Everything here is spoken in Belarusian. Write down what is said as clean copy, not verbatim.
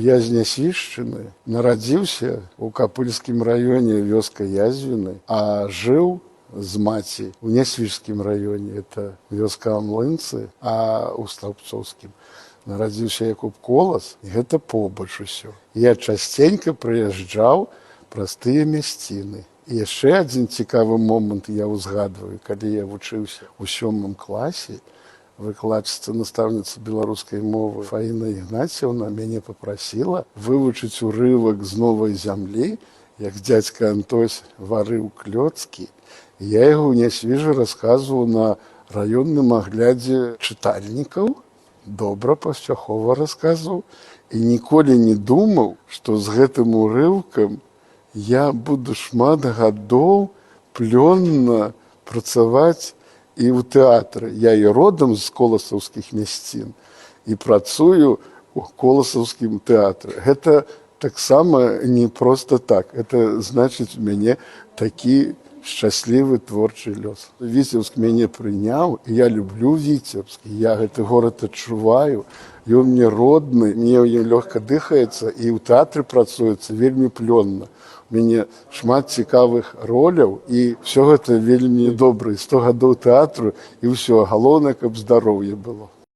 Я з Нясвішчыны, нарадзіўся ў Капыльскім раёне вёска Язвіны, а жыў з маці ў Нясвіжскім раёне, это вёска Амлынцы, а ў Слаўцоўскім нарадзіўся Якуб Колас, і гэта побач усё. Я часценька прыязджаў праз тыя мясціны. І яшчэ адзін цікавы момант я ўзгадваю, калі я вучыўся ў 7 класе, выкладчыца, настаўніца беларускай мовы Фаіна Ігнацьевна мяне папрасіла вывучыць урывак з новай зямлі, як дзядзька Антось варыў клёцкі. Я яго ў Нясвіжы расказваў на раённым аглядзе чытальнікаў, добра, паспяхова расказваў, і ніколі не думаў, што з гэтым урыўкам я буду шмат гадоў плённа працаваць і ў тэатры. Я і родам з коласаўскіх мясцін і працую ў коласаўскім тэатры. Гэта таксама не проста так. Это значыць у мяне такі шчаслівы творчы лёс. Віцебск мяне прыняў, і я люблю Віцебск. Я гэты горад адчуваю. Ён мне родны, мне ў ім лёгка дыхаецца, і ў тэатры працуецца вельмі плённа. У мяне шмат цікавых роляў, і ўсё гэта вельмі добра. 100 гадоў тэатру, і ўсё, галоўнае, каб здароўе было.